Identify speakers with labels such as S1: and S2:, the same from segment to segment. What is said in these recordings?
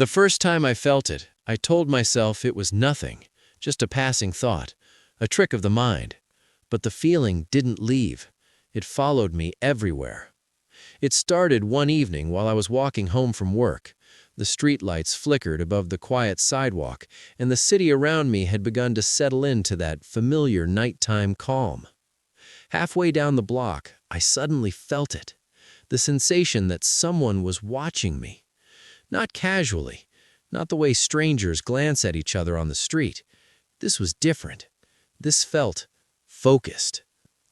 S1: The first time I felt it, I told myself it was nothing, just a passing thought, a trick of the mind. But the feeling didn't leave. It followed me everywhere. It started one evening while I was walking home from work. The streetlights flickered above the quiet sidewalk, and the city around me had begun to settle into that familiar nighttime calm. Halfway down the block, I suddenly felt it. The sensation that someone was watching me. Not casually, not the way strangers glance at each other on the street. This was different. This felt focused,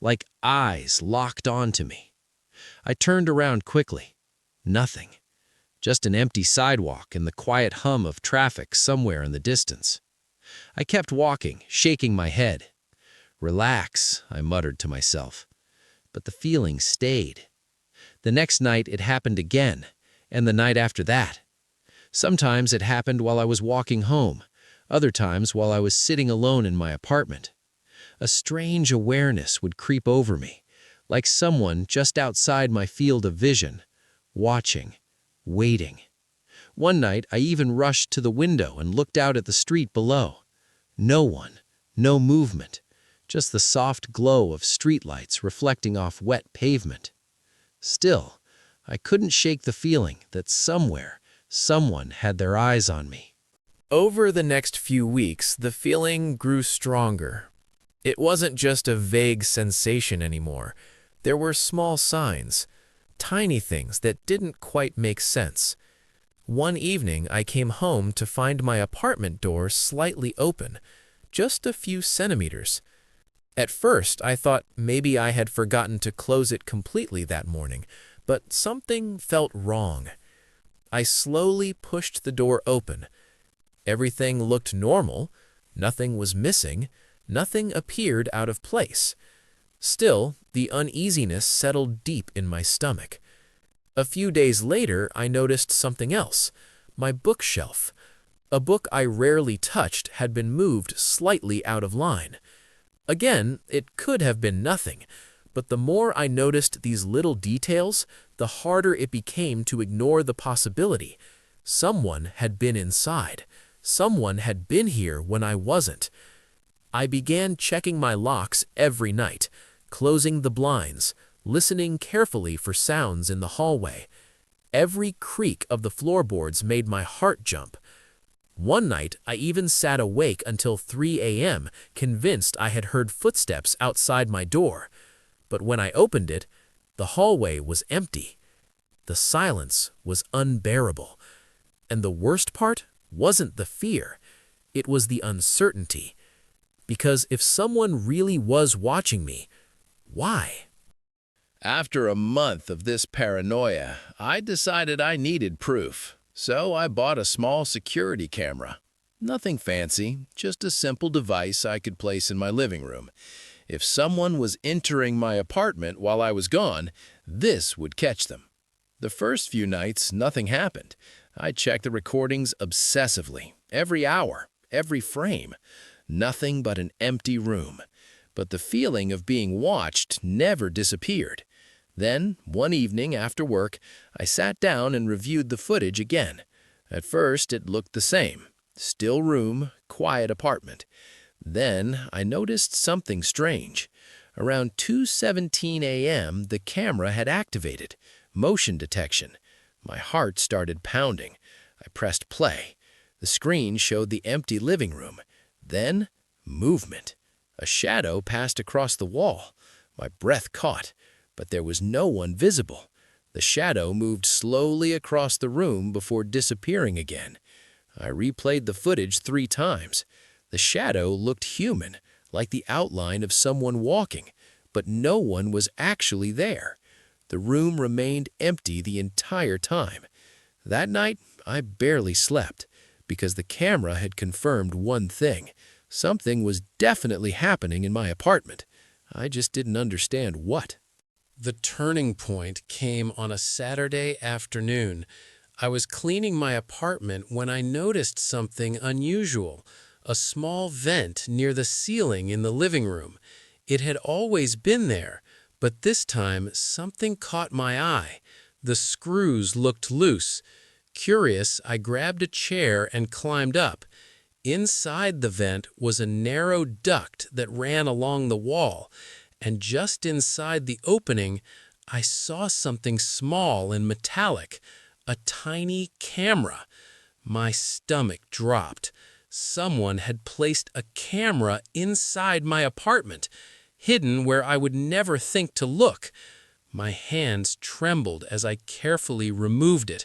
S1: like eyes locked onto me. I turned around quickly. Nothing. Just an empty sidewalk and the quiet hum of traffic somewhere in the distance. I kept walking, shaking my head. "Relax," I muttered to myself. But the feeling stayed. The next night it happened again, and the night after that. Sometimes it happened while I was walking home, other times while I was sitting alone in my apartment. A strange awareness would creep over me, like someone just outside my field of vision, watching, waiting. One night I even rushed to the window and looked out at the street below. No one, no movement, just the soft glow of streetlights reflecting off wet pavement. Still, I couldn't shake the feeling that somewhere, someone had their eyes on me.
S2: Over the next few weeks, the feeling grew stronger. It wasn't just a vague sensation anymore. There were small signs, tiny things that didn't quite make sense. One evening, I came home to find my apartment door slightly open, just a few centimeters. At first, I thought maybe I had forgotten to close it completely that morning, but something felt wrong. I slowly pushed the door open. Everything looked normal, nothing was missing, nothing appeared out of place. Still, the uneasiness settled deep in my stomach. A few days later, I noticed something else. My bookshelf. A book I rarely touched had been moved slightly out of line. Again, it could have been nothing, but the more I noticed these little details, the harder it became to ignore the possibility. Someone had been inside. Someone had been here when I wasn't. I began checking my locks every night, closing the blinds, listening carefully for sounds in the hallway. Every creak of the floorboards made my heart jump. One night, I even sat awake until 3 a.m., convinced I had heard footsteps outside my door. But when I opened it, the hallway was empty. The silence was unbearable. And the worst part wasn't the fear. It was the uncertainty. Because if someone really was watching me, why?
S3: After a month of this paranoia, I decided I needed proof. So I bought a small security camera. Nothing fancy, just a simple device I could place in my living room. If someone was entering my apartment while I was gone, this would catch them. The first few nights, nothing happened. I checked the recordings obsessively, every hour, every frame. Nothing but an empty room. But the feeling of being watched never disappeared. Then, one evening after work, I sat down and reviewed the footage again. At first, it looked the same. Still room, quiet apartment. Then, I noticed something strange. Around 2:17 a.m., the camera had activated. Motion detection. My heart started pounding. I pressed play. The screen showed the empty living room. Then, movement. A shadow passed across the wall. My breath caught, but there was no one visible. The shadow moved slowly across the room before disappearing again. I replayed the footage 3 times. The shadow looked human, like the outline of someone walking, but no one was actually there. The room remained empty the entire time. That night, I barely slept, because the camera had confirmed one thing. Something was definitely happening in my apartment. I just didn't understand what.
S1: The turning point came on a Saturday afternoon. I was cleaning my apartment when I noticed something unusual, a small vent near the ceiling in the living room. It had always been there, but this time something caught my eye. The screws looked loose.
S2: Curious, I grabbed a chair and climbed up. Inside the vent was a narrow duct that ran along the wall, and just inside the opening, I saw something small and metallic, a tiny camera. My stomach dropped. Someone had placed a camera inside my apartment, hidden where I would never think to look. My hands trembled as I carefully removed it.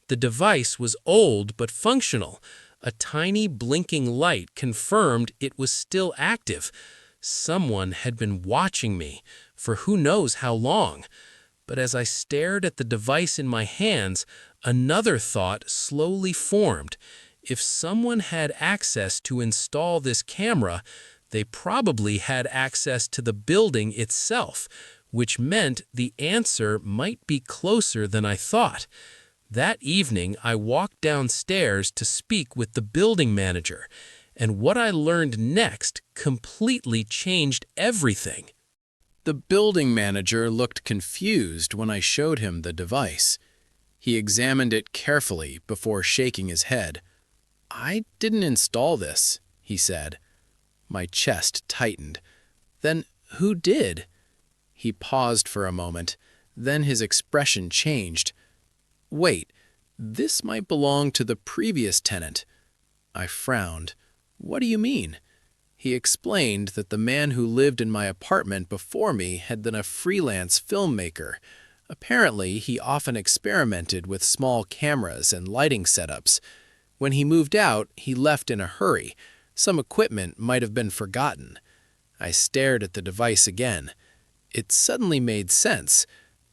S2: The device was old but functional. A tiny blinking light confirmed it was still active. Someone had been watching me for who knows how long. But as I stared at the device in my hands, another thought slowly formed. If someone had access to install this camera, they probably had access to the building itself, which meant the answer might be closer than I thought. That evening, I walked downstairs to speak with the building manager, and what I learned next completely changed everything.
S4: The building manager looked confused when I showed him the device. He examined it carefully before shaking his head. "I didn't install this," he said. My chest tightened. "Then who did?" He paused for a moment, then his expression changed. "Wait, this might belong to the previous tenant." I frowned. "What do you mean?" He explained that the man who lived in my apartment before me had been a freelance filmmaker. Apparently, he often experimented with small cameras and lighting setups. When he moved out, he left in a hurry. Some equipment might have been forgotten. I stared at the device again. It suddenly made sense.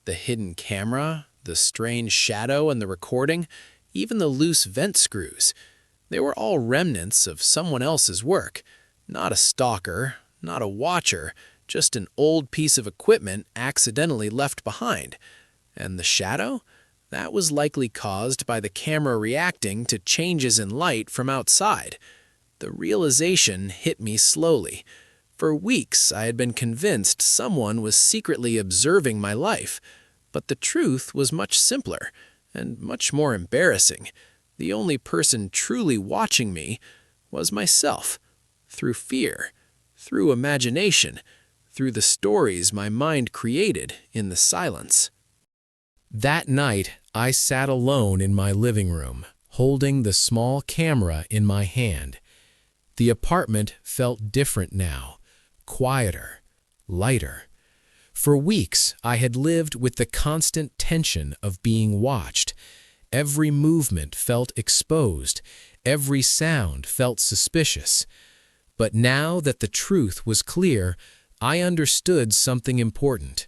S4: The hidden camera, the strange shadow in the recording, even the loose vent screws. They were all remnants of someone else's work. Not a stalker, not a watcher, just an old piece of equipment accidentally left behind. And the shadow? That was likely caused by the camera reacting to changes in light from outside. The realization hit me slowly. For weeks, I had been convinced someone was secretly observing my life. But the truth was much simpler and much more embarrassing. The only person truly watching me was myself. Through fear, through imagination, through the stories my mind created in the silence.
S2: That night, I sat alone in my living room, holding the small camera in my hand. The apartment felt different now, quieter, lighter. For weeks, I had lived with the constant tension of being watched. Every movement felt exposed, every sound felt suspicious. But now that the truth was clear, I understood something important.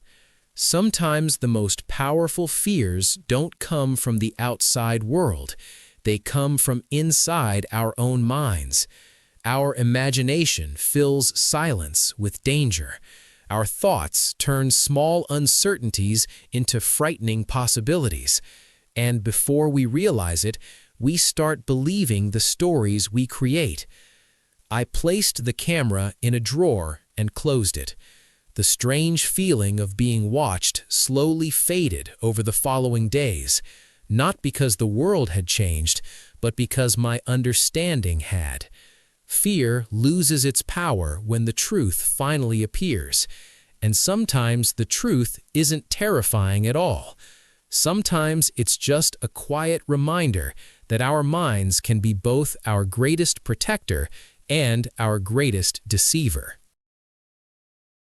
S2: Sometimes the most powerful fears don't come from the outside world. They come from inside our own minds. Our imagination fills silence with danger. Our thoughts turn small uncertainties into frightening possibilities. And before we realize it, we start believing the stories we create. I placed the camera in a drawer and closed it. The strange feeling of being watched slowly faded over the following days, not because the world had changed, but because my understanding had. Fear loses its power when the truth finally appears, and sometimes the truth isn't terrifying at all. Sometimes it's just a quiet reminder that our minds can be both our greatest protector and our greatest deceiver.